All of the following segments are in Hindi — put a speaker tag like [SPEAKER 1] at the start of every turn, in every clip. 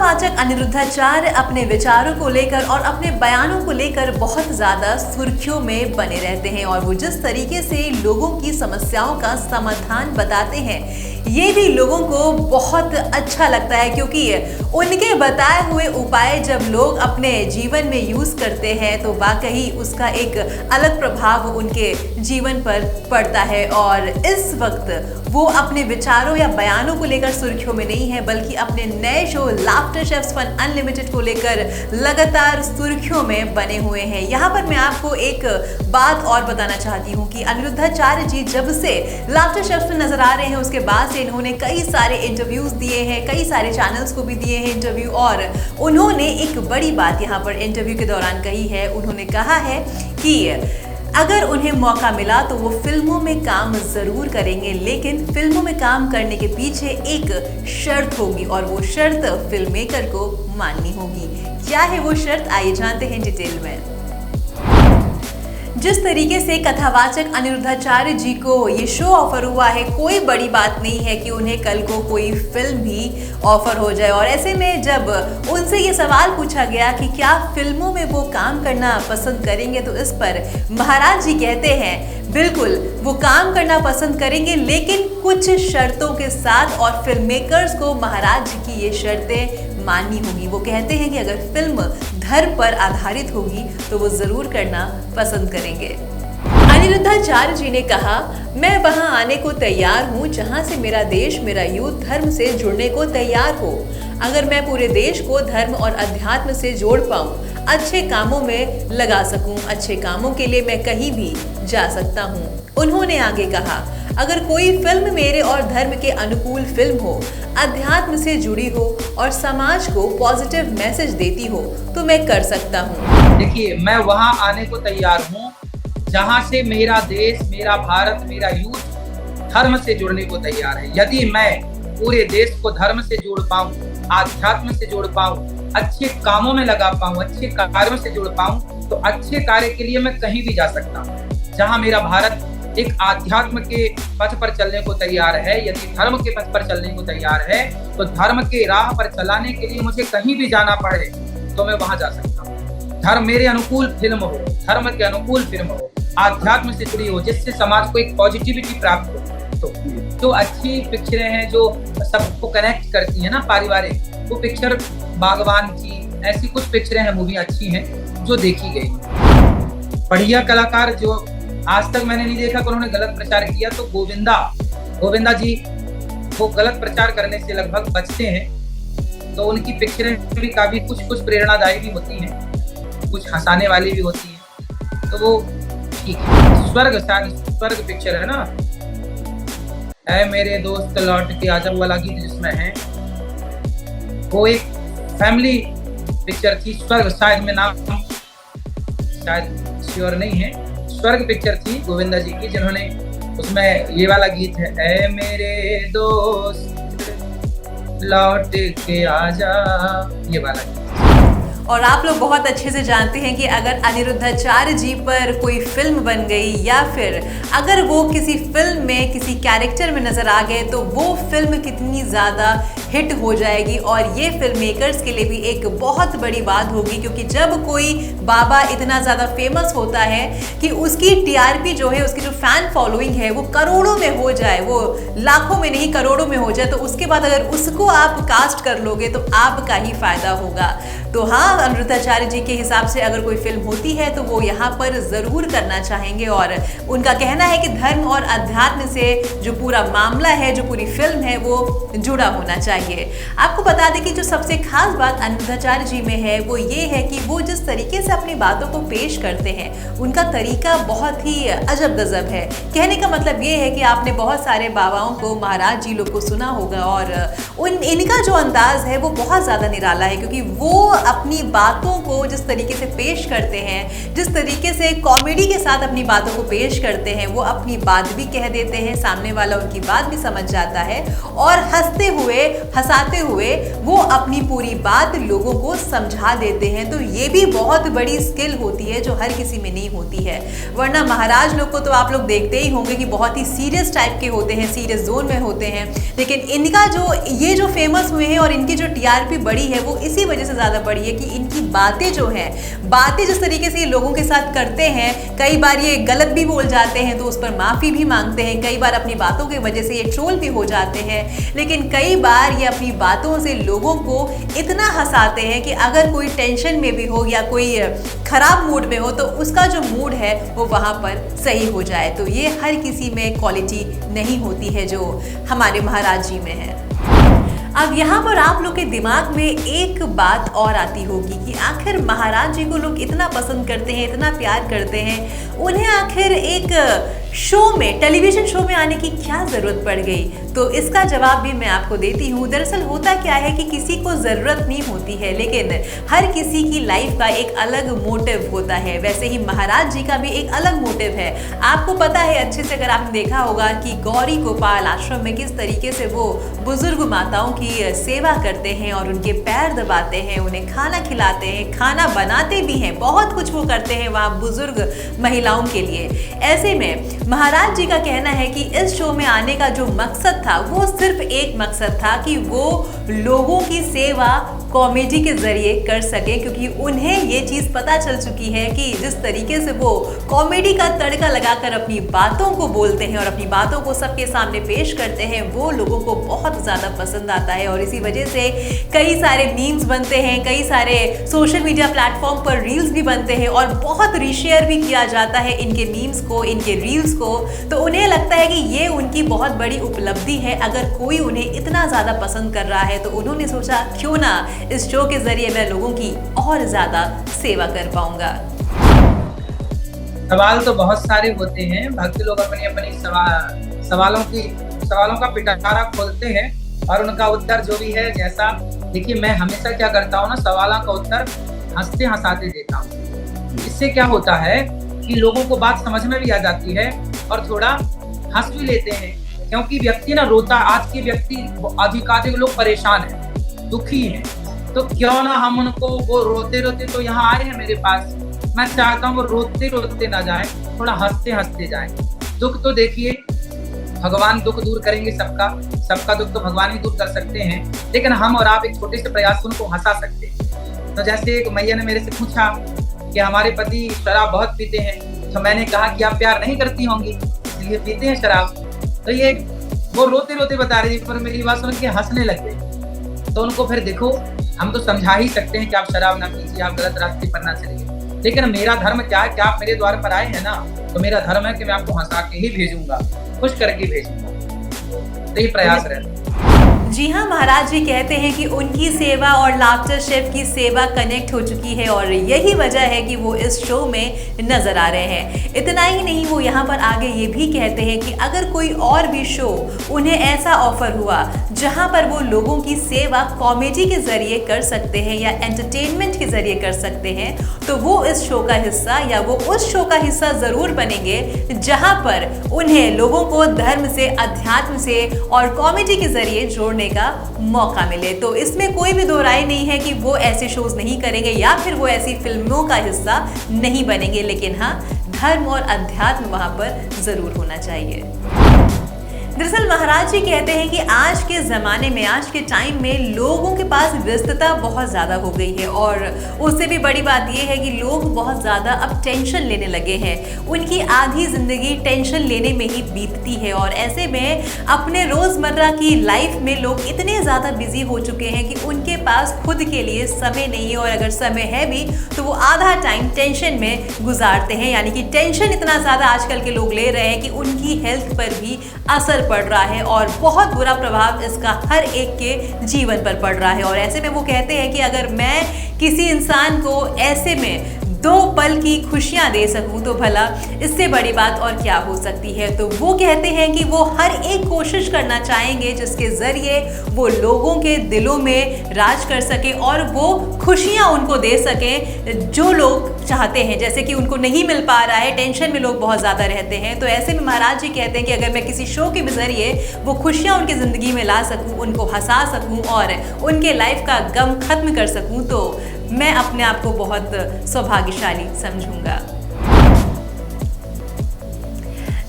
[SPEAKER 1] कथावाचक अनिरुद्धाचार्य अपने विचारों को लेकर और अपने बयानों को लेकर बहुत ज्यादा सुर्खियों में बने रहते हैं और वो जिस तरीके से लोगों की समस्याओं का समाधान बताते हैं ये भी लोगों को बहुत अच्छा लगता है, क्योंकि उनके बताए हुए उपाय जब लोग अपने जीवन में यूज करते हैं तो वाकई उसका एक अलग प्रभाव उनके जीवन पर पड़ता है। और इस वक्त वो अपने विचारों या बयानों को लेकर सुर्खियों में नहीं है, बल्कि अपने नए show laughter chefs fun unlimited को लेकर लगातार सुर्खियों में बने हुए हैं। यहाँ पर मैं आपको एक बात और बताना चाहती हूँ कि अनिरुद्धाचार्य जी जब से लाफ्टर शेफ्स में नजर आ रहे हैं उसके बाद से इन्होंने कई सारे इंटरव्यूज दिए हैं, कई सारे चैनल्स को भी दिए हैं इंटरव्यू, और उन्होंने एक बड़ी बात यहाँ पर इंटरव्यू के दौरान कही है। उन्होंने कहा है कि अगर उन्हें मौका मिला तो वो फिल्मों में काम जरूर करेंगे, लेकिन फिल्मों में काम करने के पीछे एक शर्त होगी और वो शर्त फिल्म मेकर को माननी होगी। क्या है वो शर्त, आइए जानते हैं डिटेल में। जिस तरीके से कथावाचक अनिरुद्धाचार्य जी को ये शो ऑफर हुआ है, कोई बड़ी बात नहीं है कि उन्हें कल को कोई फिल्म भी ऑफर हो जाए। और ऐसे में जब उनसे ये सवाल पूछा गया कि क्या फिल्मों में वो काम करना पसंद करेंगे, तो इस पर महाराज जी कहते हैं बिल्कुल वो काम करना पसंद करेंगे, लेकिन कुछ शर्तों के साथ, और फिल्म मेकर्स को महाराज जी की ये शर्तें माननी होगी। वो कहते हैं कि अगर फिल्म धर्म पर आधारित होगी तो वो जरूर करना पसंद करेंगे। अनिरुद्धाचार्य जी ने कहा, मैं वहां आने को तैयार हूं जहां से मेरा देश, मेरा यूथ धर्म से जुड़ने को तैयार हो। अगर मैं पूरे देश को धर्म और अध्यात्म से जोड़ पाऊं, अच्छे कामों में लगा सकूं, अच्छे कामों के लिए मैं कहीं भी जा सकता हूं। उन्होंने आगे कहा, अगर कोई फिल्म मेरे और धर्म के अनुकूल फिल्म हो, अध्यात्म से जुड़ी हो और समाज को पॉजिटिव मैसेज देती हो तो मैं कर सकता हूँ।
[SPEAKER 2] देखिए, मैं वहाँ आने को तैयार हूँ जहाँ से मेरा देश, मेरा भारत, मेरा यूथ धर्म से जुड़ने को तैयार है। यदि मैं पूरे देश को धर्म से जोड़ पाऊँ, आध्यात्म से जोड़ पाऊँ, अच्छे कामों में लगा पाऊँ, अच्छे कार्यों से जुड़ पाऊँ, तो अच्छे कार्य के लिए मैं कहीं भी जा सकता हूँ। जहाँ मेरा भारत एक आध्यात्म के पथ पर चलने को तैयार है, यदि धर्म के पथ पर चलने को तैयार है, तो धर्म के राह पर चलाने के लिए मुझे कहीं भी जाना पड़े तो मैं वहां जा सकता हूँ। धर्म मेरे अनुकूल फिल्म हो, धर्म के अनुकूल फिल्म हो, आध्यात्म से जुड़ी हो, जिससे समाज को एक पॉजिटिविटी प्राप्त हो। तो अच्छी पिक्चरें हैं जो सबको कनेक्ट करती है ना, पारिवारिक, वो पिक्चर बागवान की, ऐसी कुछ पिक्चरें हैं, मूवी अच्छी हैं जो देखी गई। बढ़िया कलाकार जो आज तक मैंने नहीं देखा कि उन्होंने गलत प्रचार किया, तो गोविंदा जी वो गलत प्रचार करने से लगभग बचते हैं। तो उनकी पिक्चरें भी काफी कुछ प्रेरणादायी भी होती हैं, कुछ हंसाने वाली भी होती हैं, तो वो ठीक है। स्वर्ग पिक्चर है ना, ऐ मेरे दोस्त लौट के आजा वाला गीत जिसमें है, वो एक फैमिली पिक्चर थी। स्वर्ग शायद में नाम शायद श्योर नहीं है, स्वर्ग पिक्चर थी गोविंदा जी की, जिन्होंने उसमें ये वाला गीत है, ऐ मेरे दोस्त लौट के आजा, ये वाला गीत।
[SPEAKER 1] और आप लोग बहुत अच्छे से जानते हैं कि अगर अनिरुद्धाचार्य जी पर कोई फिल्म बन गई या फिर अगर वो किसी फिल्म में किसी कैरेक्टर में नजर आ गए तो वो फिल्म कितनी ज़्यादा हिट हो जाएगी। और ये फिल्म मेकर्स के लिए भी एक बहुत बड़ी बात होगी, क्योंकि जब कोई बाबा इतना ज़्यादा फेमस होता है कि उसकी टीआरपी जो है, उसकी जो फैन फॉलोइंग है वो करोड़ों में हो जाए, वो लाखों में नहीं करोड़ों में हो जाए, तो उसके बाद अगर उसको आप कास्ट कर लोगे तो आपका ही फायदा होगा। तो हाँ, अनिरुद्धाचार्य जी के हिसाब से अगर कोई फिल्म होती है तो वो यहाँ पर ज़रूर करना चाहेंगे, और उनका कहना है कि धर्म और अध्यात्म से जो पूरा मामला है, जो पूरी फिल्म है, वो जुड़ा होना चाहिए। आपको बता दें कि जो सबसे खास बात अनिरुद्धाचार्य जी में है वो ये है कि वो जिस तरीके से अपनी बातों को पेश करते हैं, उनका तरीका बहुत ही अजब गजब है। कहने का मतलब ये है कि आपने बहुत सारे बाबाओं को, महाराज जी लोग को सुना होगा, और इनका जो अंदाज है वो बहुत ज़्यादा निराला है, क्योंकि वो अपनी बातों को जिस तरीके से पेश करते हैं, जिस तरीके से कॉमेडी के साथ अपनी बातों को पेश करते हैं, वो अपनी बात भी कह देते हैं, सामने वाला उनकी बात भी समझ जाता है और हंसते हुए हंसाते हुए वो अपनी पूरी बात लोगों को समझा देते हैं। तो ये भी बहुत बड़ी स्किल होती है जो हर किसी में नहीं होती है। वरना महाराज लोग को तो आप लोग देखते ही होंगे कि बहुत ही सीरियस टाइप के होते हैं, सीरियस जोन में होते हैं, लेकिन इनका जो फेमस हुए हैं और इनकी जो टीआरपी बढ़ी है वो इसी वजह से ज़्यादा बढ़ी है कि इनकी बातें जो हैं, बातें जिस तरीके से ये लोगों के साथ करते हैं, कई बार ये गलत भी बोल जाते हैं तो उस पर माफ़ी भी मांगते हैं, कई बार अपनी बातों की वजह से ये ट्रोल भी हो जाते हैं, लेकिन कई बार ये अपनी बातों से लोगों को इतना हंसाते हैं कि अगर कोई टेंशन में भी हो या कोई खराब मूड में हो तो उसका जो मूड है वो वहाँ पर सही हो जाए। तो ये हर किसी में क्वालिटी नहीं होती है जो हमारे महाराज जी में है। अब यहाँ पर आप लोग के दिमाग में एक बात और आती होगी कि आखिर महाराज जी को लोग इतना पसंद करते हैं, इतना प्यार करते हैं, उन्हें आखिर एक शो में, टेलीविजन शो में आने की क्या ज़रूरत पड़ गई? तो इसका जवाब भी मैं आपको देती हूँ। दरअसल होता क्या है कि किसी को ज़रूरत नहीं होती है, लेकिन हर किसी की लाइफ का एक अलग मोटिव होता है। वैसे ही महाराज जी का भी एक अलग मोटिव है। आपको पता है अच्छे से, अगर आपने देखा होगा कि गौरी गोपाल आश्रम में किस तरीके से वो बुजुर्ग माताओं की सेवा करते हैं और उनके पैर दबाते हैं, उन्हें खाना खिलाते हैं, खाना बनाते भी हैं, बहुत कुछ वो करते हैं वहाँ बुजुर्ग महिलाओं के लिए। ऐसे में महाराज जी का कहना है कि इस शो में आने का जो मकसद था वो सिर्फ एक मकसद था कि वो लोगों की सेवा कॉमेडी के जरिए कर सके, क्योंकि उन्हें ये चीज़ पता चल चुकी है कि जिस तरीके से वो कॉमेडी का तड़का लगाकर अपनी बातों को बोलते हैं और अपनी बातों को सबके सामने पेश करते हैं, वो लोगों को बहुत ज़्यादा पसंद आता है। और इसी वजह से कई सारे मीम्स बनते हैं, कई सारे सोशल मीडिया प्लेटफॉर्म पर रील्स भी बनते हैं और बहुत रीशेयर भी किया जाता है इनके मीम्स को, इनके रील्स को। तो उन्हें लगता है कि ये उनकी बहुत बड़ी उपलब्धि है। अगर कोई उन्हें इतना ज़्यादा पसंद कर रहा है तो उन्होंने सोचा क्यों ना इस शो के जरिए मैं लोगों की और ज़्यादा सेवा कर पाऊंगा।
[SPEAKER 2] सवाल तो बहुत सारे होते हैं, भक्त लोग अपनी अपनी सवालों का पिटारा खोलते हैं और उनका उत्तर जो भी है जैसा। देखिए, मैं हमेशा क्या करता हूँ ना, सवालों का उत्तर हंसते हंसाते देता हूँ। इससे क्या होता है कि लोगों को बात समझ में भी आ जाती है और थोड़ा हंस भी लेते हैं, क्योंकि व्यक्ति ना रोता, आज के व्यक्ति अधिकाधिक लोग परेशान हैं, दुखी हैं, तो क्यों ना हम उनको, वो रोते रोते तो यहाँ आए हैं मेरे पास, मैं चाहता हूँ वो रोते रोते ना जाए, थोड़ा हंसते हंसते जाए। दुख तो देखिए भगवान दुख दूर करेंगे, सबका दुख तो भगवान ही दूर कर सकते हैं, लेकिन हम और आप एक छोटे से प्रयास से उनको हंसा सकते हैं। तो जैसे एक मैया ने मेरे से पूछा कि हमारे पति शराब बहुत पीते हैं, तो मैंने कहा कि आप प्यार नहीं करती होंगी इसलिए पीते हैं शराब। तो ये वो रोते रोते बता रही थी, पर मेरी बात सुन के हंसने लग गए। तो उनको फिर देखो, हम तो समझा ही सकते हैं कि आप शराब ना पीजिए, आप गलत रास्ते पर ना चलिए, लेकिन मेरा धर्म क्या है कि आप मेरे द्वार पर आए हैं ना, तो मेरा धर्म है कि मैं आपको हंसा के ही भेजूंगा, खुश करके भेजूंगा। तो ये प्रयास रहता है।
[SPEAKER 1] जी हाँ, महाराज जी कहते हैं कि उनकी सेवा और लाफ्टर शेफ की सेवा कनेक्ट हो चुकी है और यही वजह है कि वो इस शो में नजर आ रहे हैं। इतना ही नहीं, वो यहाँ पर आगे ये भी कहते हैं कि अगर कोई और भी शो उन्हें ऐसा ऑफर हुआ जहाँ पर वो लोगों की सेवा कॉमेडी के जरिए कर सकते हैं या एंटरटेनमेंट के जरिए कर सकते हैं, तो वो इस शो का हिस्सा या वो उस शो का हिस्सा जरूर बनेंगे जहाँ पर उन्हें लोगों को धर्म से, अध्यात्म से और कॉमेडी के जरिए जोड़ने का मौका मिले। तो इसमें कोई भी दो राय नहीं है कि वो ऐसे शोज नहीं करेंगे या फिर वो ऐसी फिल्मों का हिस्सा नहीं बनेंगे, लेकिन हाँ, धर्म और अध्यात्म वहां पर जरूर होना चाहिए। दरअसल महाराज जी कहते हैं कि आज के ज़माने में, आज के टाइम में लोगों के पास व्यस्तता बहुत ज़्यादा हो गई है और उससे भी बड़ी बात यह है कि लोग बहुत ज़्यादा अब टेंशन लेने लगे हैं। उनकी आधी ज़िंदगी टेंशन लेने में ही बीतती है और ऐसे में अपने रोज़मर्रा की लाइफ में लोग इतने ज़्यादा बिजी हो चुके हैं कि उनके पास खुद के लिए समय नहीं है और अगर समय है भी तो वो आधा टाइम टेंशन में गुजारते हैं। यानी कि टेंशन इतना ज़्यादा आजकल के लोग ले रहे हैं कि उनकी हेल्थ पर भी असर पड़ रहा है और बहुत बुरा प्रभाव इसका हर एक के जीवन पर पड़ रहा है। और ऐसे में वो कहते हैं कि अगर मैं किसी इंसान को ऐसे में 2 पल की खुशियां दे सकूं तो भला इससे बड़ी बात और क्या हो सकती है। तो वो कहते हैं कि वो हर एक कोशिश करना चाहेंगे जिसके जरिए वो लोगों के दिलों में राज कर सके और वो खुशियां उनको दे सके जो लोग चाहते हैं। जैसे कि उनको नहीं मिल पा रहा है, टेंशन में लोग बहुत ज़्यादा रहते हैं, तो ऐसे में महाराज जी कहते हैं कि अगर मैं किसी शो के जरिए वो खुशियाँ उनकी ज़िंदगी में ला सकूँ, उनको हंसा सकूँ और उनके लाइफ का गम खत्म कर सकूँ तो मैं अपने आप को बहुत सौभाग्यशाली समझूंगा।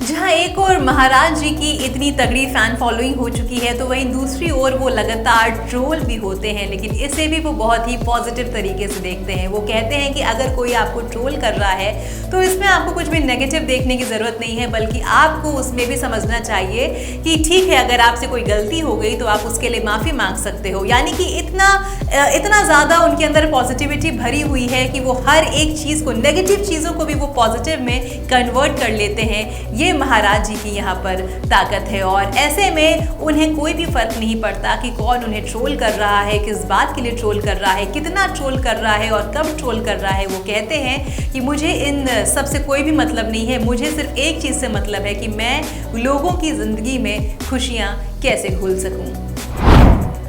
[SPEAKER 1] जहां एक और महाराज जी की इतनी तगड़ी फैन फॉलोइंग हो चुकी है तो वहीं दूसरी ओर वो लगातार ट्रोल भी होते हैं, लेकिन इसे भी वो बहुत ही पॉजिटिव तरीके से देखते हैं। वो कहते हैं कि अगर कोई आपको ट्रोल कर रहा है तो इसमें आपको कुछ भी नेगेटिव देखने की ज़रूरत नहीं है, बल्कि आपको उसमें भी समझना चाहिए कि ठीक है, अगर आपसे कोई गलती हो गई तो आप उसके लिए माफ़ी मांग सकते हो। यानी कि इतना ज़्यादा उनके अंदर पॉजिटिविटी भरी हुई है कि वो हर एक चीज़ को, नेगेटिव चीज़ों को भी वो पॉजिटिव में कन्वर्ट कर लेते हैं। ये महाराज जी की यहाँ पर ताकत है और ऐसे में उन्हें कोई भी फर्क नहीं पड़ता कि कौन उन्हें ट्रोल कर रहा है, किस बात के लिए ट्रोल कर रहा है, कितना ट्रोल कर रहा है और कब ट्रोल कर रहा है। वो कहते हैं कि मुझे इन सब से कोई भी मतलब नहीं है, मुझे सिर्फ एक चीज़ से मतलब है कि मैं लोगों की ज़िंदगी में खुशियाँ कैसे घोल सकूँ।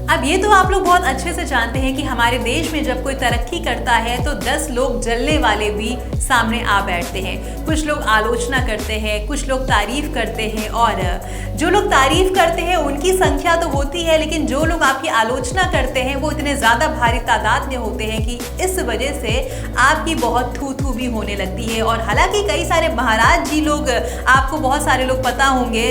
[SPEAKER 1] अब ये तो आप लोग बहुत अच्छे से जानते हैं कि हमारे देश में जब कोई तरक्की करता है तो 10 लोग जलने वाले भी सामने आ बैठते हैं। कुछ लोग आलोचना करते हैं, कुछ लोग तारीफ करते हैं और जो लोग तारीफ करते हैं उनकी संख्या तो होती है, लेकिन जो लोग आपकी आलोचना करते हैं वो इतने ज़्यादा भारी तादाद में होते हैं कि इस वजह से आपकी बहुत थू भी होने लगती है। और हालांकि कई सारे महाराज जी लोग, आपको बहुत सारे लोग पता होंगे,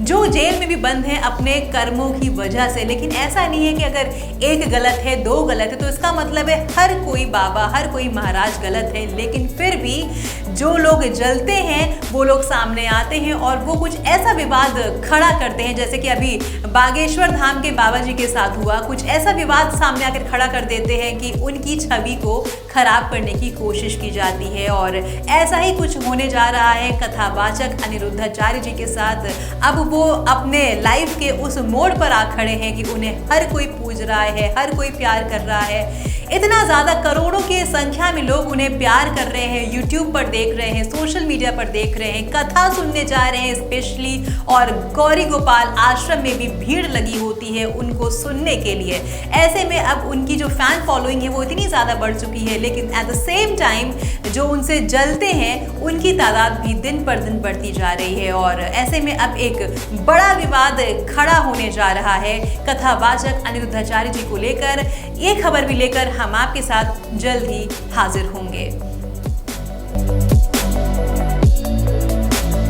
[SPEAKER 1] जो जेल में भी बंद हैं अपने कर्मों की वजह से, लेकिन ऐसा नहीं है कि अगर एक गलत है, 2 गलत है तो इसका मतलब है हर कोई बाबा, हर कोई महाराज गलत है। लेकिन फिर भी जो लोग जलते हैं वो लोग सामने आते हैं और वो कुछ ऐसा विवाद खड़ा करते हैं, जैसे कि अभी बागेश्वर धाम के बाबा जी के साथ हुआ, कुछ ऐसा विवाद सामने आकर खड़ा कर देते हैं कि उनकी छवि को खराब करने की कोशिश की जाती है। और ऐसा ही कुछ होने जा रहा है कथावाचक अनिरुद्धाचार्य जी के साथ। अब वो अपने लाइफ के उस मोड़ पर आ खड़े हैं कि उन्हें हर कोई पूज रहा है, हर कोई प्यार कर रहा है। इतना ज़्यादा करोड़ों की संख्या में लोग उन्हें प्यार कर रहे हैं, यूट्यूब पर देख रहे हैं, सोशल मीडिया पर देख रहे हैं, कथा सुनने जा रहे हैं स्पेशली, और गौरी गोपाल आश्रम में भी भीड़ लगी होती है उनको सुनने के लिए। ऐसे में अब उनकी जो फैन फॉलोइंग है वो इतनी ज़्यादा बढ़ चुकी है, लेकिन एट द सेम टाइम जो उनसे जलते हैं उनकी तादाद भी दिन पर दिन बढ़ती जा रही है। और ऐसे में अब एक बड़ा विवाद खड़ा होने जा रहा है कथावाचक अनिरुद्धाचार्य जी को लेकर। ये खबर भी लेकर हम आपके साथ जल्द ही हाजिर होंगे।